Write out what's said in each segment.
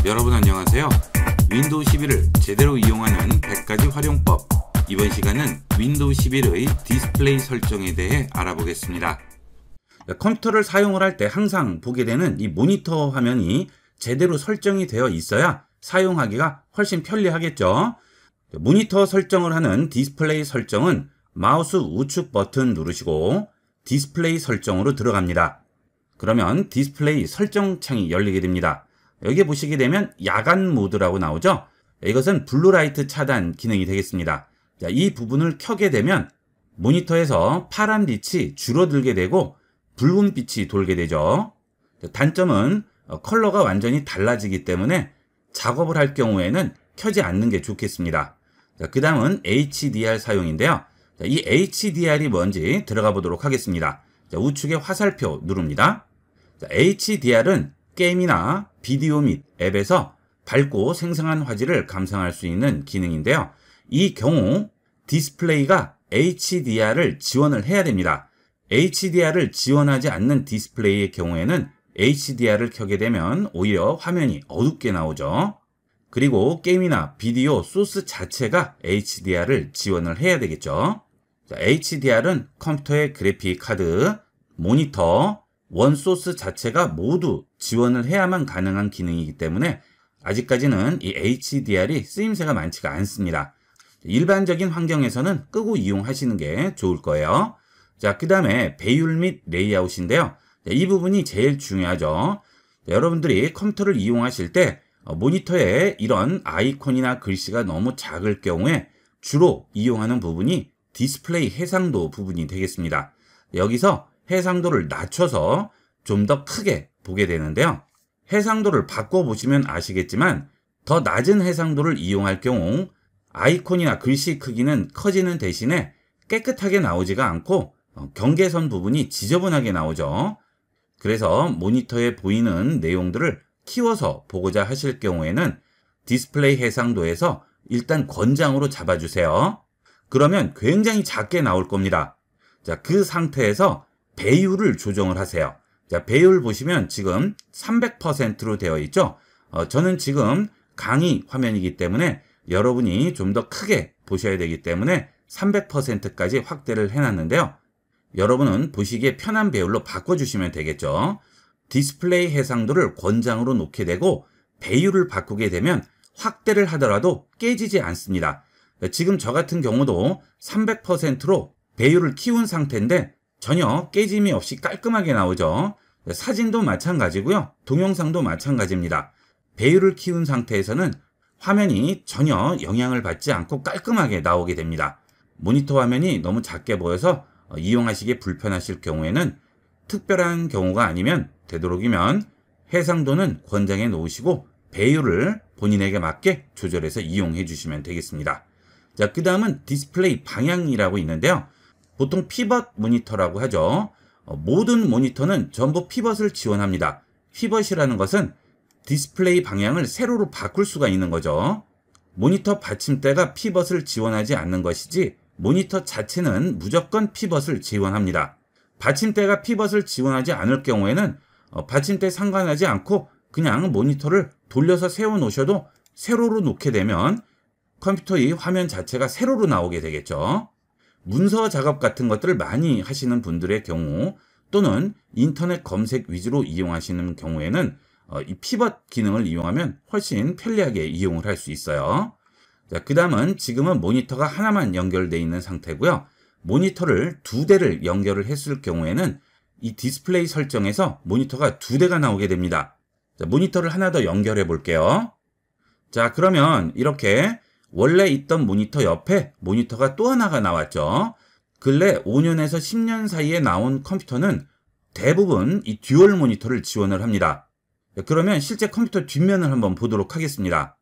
여러분 안녕하세요. 윈도우 11을 제대로 이용하는 100가지 활용법. 이번 시간은 윈도우 11의 디스플레이 설정에 대해 알아보겠습니다. 컴퓨터를 사용을 할 때 항상 보게 되는 이 모니터 화면이 제대로 설정이 되어 있어야 사용하기가 훨씬 편리하겠죠. 모니터 설정을 하는 디스플레이 설정은 마우스 우측 버튼 누르시고 디스플레이 설정으로 들어갑니다. 그러면 디스플레이 설정 창이 열리게 됩니다. 여기 보시게 되면 야간 모드라고 나오죠. 이것은 블루라이트 차단 기능이 되겠습니다. 자, 이 부분을 켜게 되면 모니터에서 파란 빛이 줄어들게 되고 붉은 빛이 돌게 되죠. 단점은 컬러가 완전히 달라지기 때문에 작업을 할 경우에는 켜지 않는 게 좋겠습니다. 그 다음은 HDR 사용인데요. 자, 이 HDR이 뭔지 들어가 보도록 하겠습니다. 자, 우측에 화살표 누릅니다. 자, HDR은 게임이나 비디오 및 앱에서 밝고 생생한 화질을 감상할 수 있는 기능인데요. 이 경우 디스플레이가 HDR을 지원을 해야 됩니다. HDR을 지원하지 않는 디스플레이의 경우에는 HDR을 켜게 되면 오히려 화면이 어둡게 나오죠. 그리고 게임이나 비디오 소스 자체가 HDR을 지원을 해야 되겠죠. 자, HDR은 컴퓨터의 그래픽 카드, 모니터, 원 소스 자체가 모두 지원을 해야만 가능한 기능이기 때문에 아직까지는 이 HDR이 쓰임새가 많지가 않습니다. 일반적인 환경에서는 끄고 이용하시는 게 좋을 거예요. 자, 그 다음에 배율 및 레이아웃인데요. 이 부분이 제일 중요하죠. 여러분들이 컴퓨터를 이용하실 때 모니터에 이런 아이콘이나 글씨가 너무 작을 경우에 주로 이용하는 부분이 디스플레이 해상도 부분이 되겠습니다. 여기서 해상도를 낮춰서 좀 더 크게 보게 되는데요. 해상도를 바꿔보시면 아시겠지만 더 낮은 해상도를 이용할 경우 아이콘이나 글씨 크기는 커지는 대신에 깨끗하게 나오지가 않고 경계선 부분이 지저분하게 나오죠. 그래서 모니터에 보이는 내용들을 키워서 보고자 하실 경우에는 디스플레이 해상도에서 일단 권장으로 잡아주세요. 그러면 굉장히 작게 나올 겁니다. 자, 그 상태에서 배율을 조정을 하세요. 자, 배율 보시면 지금 300%로 되어 있죠. 저는 지금 강의 화면이기 때문에 여러분이 좀 더 크게 보셔야 되기 때문에 300%까지 확대를 해놨는데요. 여러분은 보시기에 편한 배율로 바꿔주시면 되겠죠. 디스플레이 해상도를 권장으로 놓게 되고 배율을 바꾸게 되면 확대를 하더라도 깨지지 않습니다. 지금 저 같은 경우도 300%로 배율을 키운 상태인데 전혀 깨짐이 없이 깔끔하게 나오죠. 사진도 마찬가지고요. 동영상도 마찬가지입니다. 배율을 키운 상태에서는 화면이 전혀 영향을 받지 않고 깔끔하게 나오게 됩니다. 모니터 화면이 너무 작게 보여서 이용하시기 불편하실 경우에는 특별한 경우가 아니면 되도록이면 해상도는 권장해 놓으시고 배율을 본인에게 맞게 조절해서 이용해 주시면 되겠습니다. 자, 그 다음은 디스플레이 방향이라고 있는데요. 보통 피벗 모니터라고 하죠. 모든 모니터는 전부 피벗을 지원합니다. 피벗이라는 것은 디스플레이 방향을 세로로 바꿀 수가 있는 거죠. 모니터 받침대가 피벗을 지원하지 않는 것이지 모니터 자체는 무조건 피벗을 지원합니다. 받침대가 피벗을 지원하지 않을 경우에는 받침대 상관하지 않고 그냥 모니터를 돌려서 세워 놓으셔도 세로로 놓게 되면 컴퓨터의 화면 자체가 세로로 나오게 되겠죠. 문서 작업 같은 것들을 많이 하시는 분들의 경우 또는 인터넷 검색 위주로 이용하시는 경우에는 이 피벗 기능을 이용하면 훨씬 편리하게 이용을 할 수 있어요. 자, 그 다음은 지금은 모니터가 하나만 연결되어 있는 상태고요. 모니터를 두 대를 연결을 했을 경우에는 이 디스플레이 설정에서 모니터가 두 대가 나오게 됩니다. 자, 모니터를 하나 더 연결해 볼게요. 자, 그러면 이렇게 원래 있던 모니터 옆에 모니터가 또 하나가 나왔죠. 근래 5년에서 10년 사이에 나온 컴퓨터는 대부분 이 듀얼 모니터를 지원을 합니다. 그러면 실제 컴퓨터 뒷면을 한번 보도록 하겠습니다.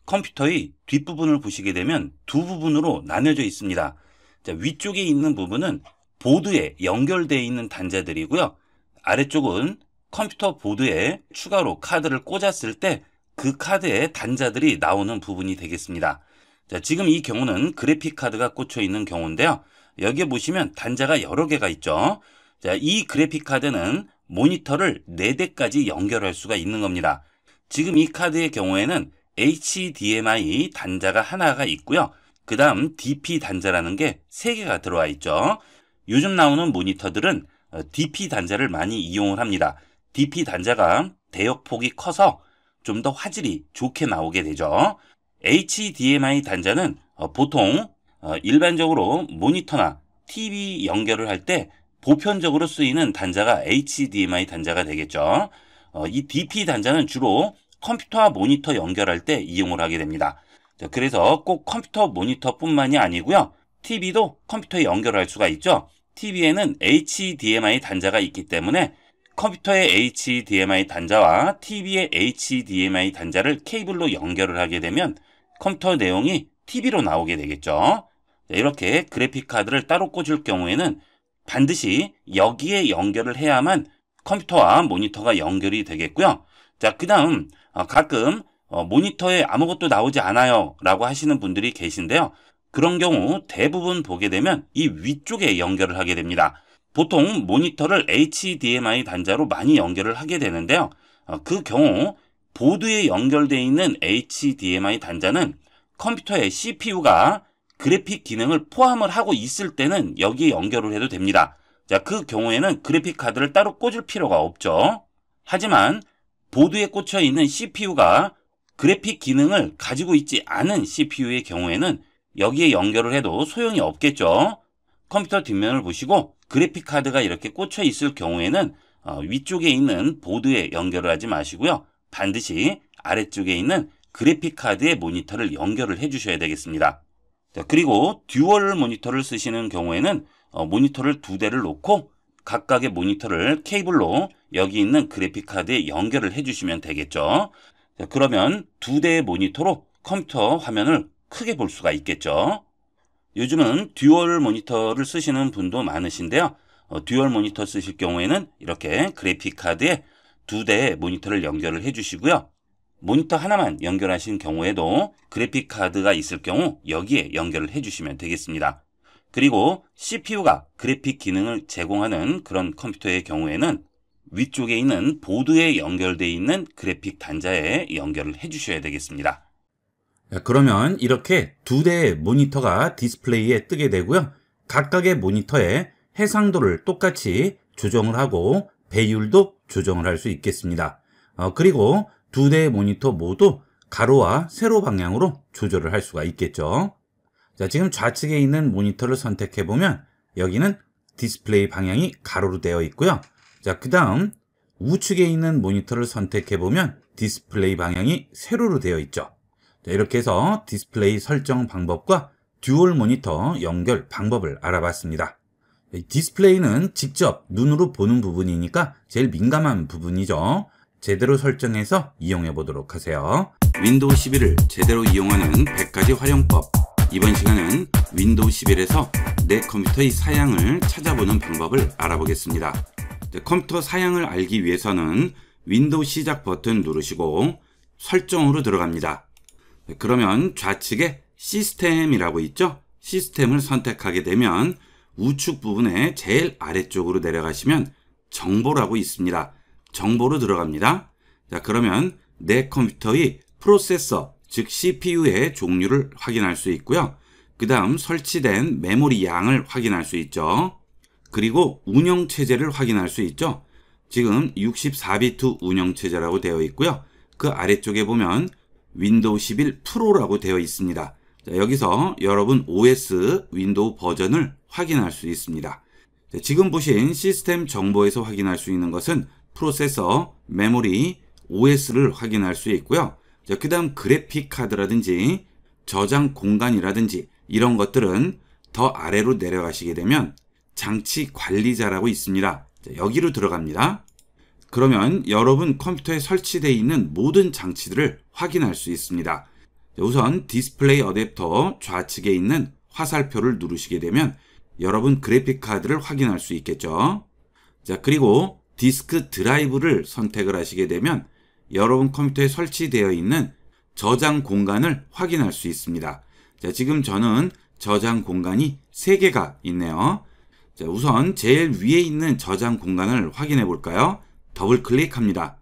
컴퓨터의 뒷부분을 보시게 되면 두 부분으로 나뉘어져 있습니다. 자, 위쪽에 있는 부분은 보드에 연결되어 있는 단자들이고요. 아래쪽은 컴퓨터 보드에 추가로 카드를 꽂았을 때 그 카드에 단자들이 나오는 부분이 되겠습니다. 자, 지금 이 경우는 그래픽 카드가 꽂혀 있는 경우인데요. 여기에 보시면 단자가 여러 개가 있죠. 자, 이 그래픽 카드는 모니터를 4대까지 연결할 수가 있는 겁니다. 지금 이 카드의 경우에는 HDMI 단자가 하나가 있고요. 그 다음 DP 단자라는 게 3개가 들어와 있죠. 요즘 나오는 모니터들은 DP 단자를 많이 이용을 합니다. DP 단자가 대역폭이 커서 좀 더 화질이 좋게 나오게 되죠. HDMI 단자는 보통 일반적으로 모니터나 TV 연결을 할 때 보편적으로 쓰이는 단자가 HDMI 단자가 되겠죠. 이 DP 단자는 주로 컴퓨터와 모니터 연결할 때 이용을 하게 됩니다. 그래서 꼭 컴퓨터 모니터뿐만이 아니고요. TV도 컴퓨터에 연결할 수가 있죠. TV에는 HDMI 단자가 있기 때문에 컴퓨터의 HDMI 단자와 TV의 HDMI 단자를 케이블로 연결을 하게 되면 컴퓨터 내용이 TV로 나오게 되겠죠. 이렇게 그래픽카드를 따로 꽂을 경우에는 반드시 여기에 연결을 해야만 컴퓨터와 모니터가 연결이 되겠고요. 자, 그 다음 가끔 모니터에 아무것도 나오지 않아요 라고 하시는 분들이 계신데요. 그런 경우 대부분 보게 되면 이 위쪽에 연결을 하게 됩니다. 보통 모니터를 HDMI 단자로 많이 연결을 하게 되는데요. 그 경우 보드에 연결되어 있는 HDMI 단자는 컴퓨터의 CPU가 그래픽 기능을 포함을 하고 있을 때는 여기에 연결을 해도 됩니다. 자, 그 경우에는 그래픽 카드를 따로 꽂을 필요가 없죠. 하지만 보드에 꽂혀 있는 CPU가 그래픽 기능을 가지고 있지 않은 CPU의 경우에는 여기에 연결을 해도 소용이 없겠죠. 컴퓨터 뒷면을 보시고 그래픽 카드가 이렇게 꽂혀 있을 경우에는 위쪽에 있는 보드에 연결을 하지 마시고요. 반드시 아래쪽에 있는 그래픽 카드의 모니터를 연결을 해 주셔야 되겠습니다. 자, 그리고 듀얼 모니터를 쓰시는 경우에는 모니터를 2대를 놓고 각각의 모니터를 케이블로 여기 있는 그래픽 카드에 연결을 해 주시면 되겠죠. 자, 그러면 2대의 모니터로 컴퓨터 화면을 크게 볼 수가 있겠죠. 요즘은 듀얼 모니터를 쓰시는 분도 많으신데요. 듀얼 모니터 쓰실 경우에는 이렇게 그래픽 카드에 2대의 모니터를 연결을 해 주시고요. 모니터 하나만 연결하신 경우에도 그래픽 카드가 있을 경우 여기에 연결을 해 주시면 되겠습니다. 그리고 CPU가 그래픽 기능을 제공하는 그런 컴퓨터의 경우에는 위쪽에 있는 보드에 연결되어 있는 그래픽 단자에 연결을 해 주셔야 되겠습니다. 그러면 이렇게 2대의 모니터가 디스플레이에 뜨게 되고요. 각각의 모니터의 해상도를 똑같이 조정을 하고 배율도 조정을 할 수 있겠습니다. 그리고 2대의 모니터 모두 가로와 세로 방향으로 조절을 할 수가 있겠죠. 자, 지금 좌측에 있는 모니터를 선택해 보면 여기는 디스플레이 방향이 가로로 되어 있고요. 자, 그 다음 우측에 있는 모니터를 선택해 보면 디스플레이 방향이 세로로 되어 있죠. 자, 이렇게 해서 디스플레이 설정 방법과 듀얼 모니터 연결 방법을 알아봤습니다. 디스플레이는 직접 눈으로 보는 부분이니까 제일 민감한 부분이죠. 제대로 설정해서 이용해 보도록 하세요. 윈도우 11을 제대로 이용하는 100가지 활용법. 이번 시간은 윈도우 11에서 내 컴퓨터의 사양을 찾아보는 방법을 알아보겠습니다. 컴퓨터 사양을 알기 위해서는 윈도우 시작 버튼 누르시고 설정으로 들어갑니다. 그러면 좌측에 시스템이라고 있죠? 시스템을 선택하게 되면 우측 부분에 제일 아래쪽으로 내려가시면 정보라고 있습니다. 정보로 들어갑니다. 자, 그러면 내 컴퓨터의 프로세서, 즉 CPU의 종류를 확인할 수 있고요. 그 다음 설치된 메모리 양을 확인할 수 있죠. 그리고 운영체제를 확인할 수 있죠. 지금 64비트 운영체제라고 되어 있고요. 그 아래쪽에 보면 윈도우 11 프로라고 되어 있습니다. 자, 여기서 여러분 OS 윈도우 버전을 확인할 수 있습니다. 자, 지금 보신 시스템 정보에서 확인할 수 있는 것은 프로세서, 메모리, OS를 확인할 수 있고요. 자, 그 다음 그래픽 카드라든지 저장 공간이라든지 이런 것들은 더 아래로 내려가시게 되면 장치 관리자라고 있습니다. 자, 여기로 들어갑니다. 그러면 여러분 컴퓨터에 설치되어 있는 모든 장치들을 확인할 수 있습니다. 우선 디스플레이 어댑터 좌측에 있는 화살표를 누르시게 되면 여러분 그래픽 카드를 확인할 수 있겠죠. 자, 그리고 디스크 드라이브를 선택을 하시게 되면 여러분 컴퓨터에 설치되어 있는 저장 공간을 확인할 수 있습니다. 자, 지금 저는 저장 공간이 3개가 있네요. 자, 우선 제일 위에 있는 저장 공간을 확인해 볼까요? 더블 클릭합니다.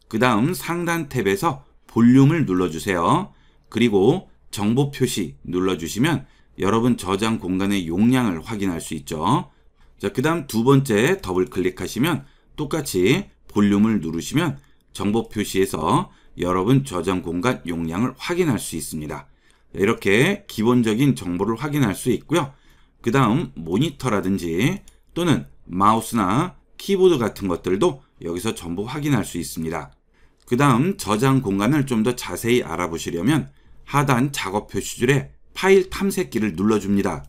그 다음 상단 탭에서 볼륨을 눌러주세요. 그리고 정보 표시 눌러주시면 여러분 저장 공간의 용량을 확인할 수 있죠. 자, 그 다음 두 번째 더블 클릭하시면 똑같이 볼륨을 누르시면 정보 표시에서 여러분 저장 공간 용량을 확인할 수 있습니다. 이렇게 기본적인 정보를 확인할 수 있고요. 그 다음 모니터라든지 또는 마우스나 키보드 같은 것들도 여기서 전부 확인할 수 있습니다. 그 다음 저장 공간을 좀 더 자세히 알아보시려면 하단 작업 표시줄에 파일 탐색기를 눌러줍니다.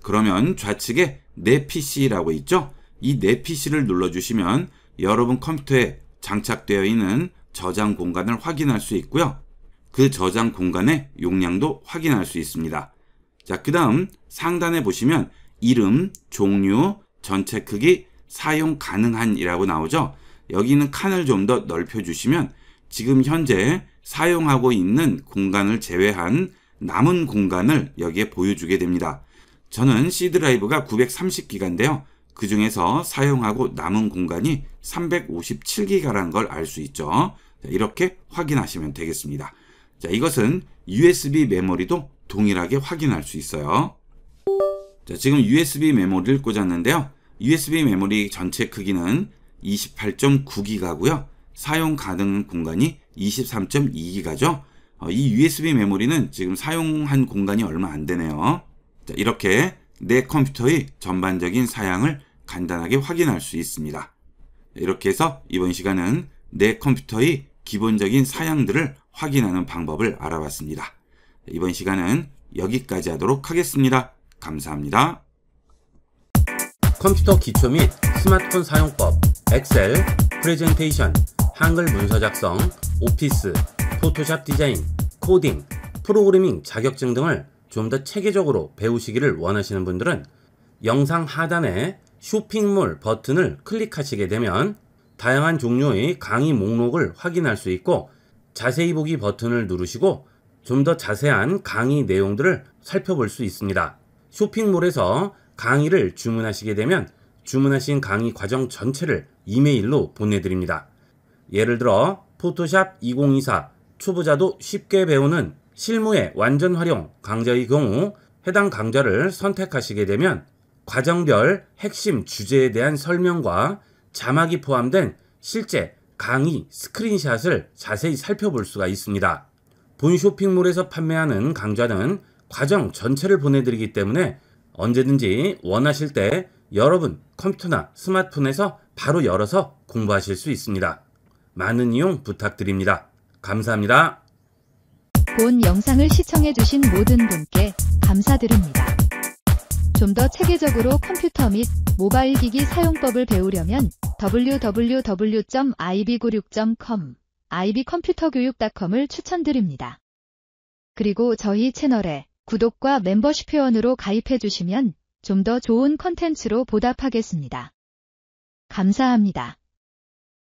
그러면 좌측에 내 PC라고 있죠? 이 내 PC를 눌러주시면 여러분 컴퓨터에 장착되어 있는 저장 공간을 확인할 수 있고요. 그 저장 공간의 용량도 확인할 수 있습니다. 자, 그 다음 상단에 보시면 이름, 종류, 전체 크기, 사용 가능한 이라고 나오죠. 여기 있는 칸을 좀 더 넓혀주시면 지금 현재 사용하고 있는 공간을 제외한 남은 공간을 여기에 보여주게 됩니다. 저는 C 드라이브가 930기가인데요. 그 중에서 사용하고 남은 공간이 357기가라는 걸 알 수 있죠. 자, 이렇게 확인하시면 되겠습니다. 자, 이것은 USB 메모리도 동일하게 확인할 수 있어요. 자, 지금 USB 메모리를 꽂았는데요. USB 메모리 전체 크기는 28.9기가고요. 사용 가능 공간이 23.2기가죠. 이 USB 메모리는 지금 사용한 공간이 얼마 안 되네요. 자, 이렇게 내 컴퓨터의 전반적인 사양을 간단하게 확인할 수 있습니다. 이렇게 해서 이번 시간은 내 컴퓨터의 기본적인 사양들을 확인하는 방법을 알아봤습니다. 이번 시간은 여기까지 하도록 하겠습니다. 감사합니다. 컴퓨터 기초 및 스마트폰 사용법, 엑셀, 프레젠테이션, 한글 문서 작성, 오피스, 포토샵 디자인, 코딩, 프로그래밍 자격증 등을 좀 더 체계적으로 배우시기를 원하시는 분들은 영상 하단에 쇼핑몰 버튼을 클릭하시게 되면 다양한 종류의 강의 목록을 확인할 수 있고 자세히 보기 버튼을 누르시고 좀 더 자세한 강의 내용들을 살펴볼 수 있습니다. 쇼핑몰에서 강의를 주문하시게 되면 주문하신 강의 과정 전체를 이메일로 보내드립니다. 예를 들어 포토샵 2024 초보자도 쉽게 배우는 실무의 완전 활용 강좌의 경우 해당 강좌를 선택하시게 되면 과정별 핵심 주제에 대한 설명과 자막이 포함된 실제 강의 스크린샷을 자세히 살펴볼 수가 있습니다. 본 쇼핑몰에서 판매하는 강좌는 과정 전체를 보내드리기 때문에 언제든지 원하실 때 여러분 컴퓨터나 스마트폰에서 바로 열어서 공부하실 수 있습니다. 많은 이용 부탁드립니다. 감사합니다. 본 영상을 시청해주신 모든 분께 감사드립니다. 좀 더 체계적으로 컴퓨터 및 모바일 기기 사용법을 배우려면 www.ib96.com, ib컴퓨터교육.com을 추천드립니다. 그리고 저희 채널에 구독과 멤버십 회원으로 가입해주시면 좀 더 좋은 컨텐츠로 보답하겠습니다. 감사합니다.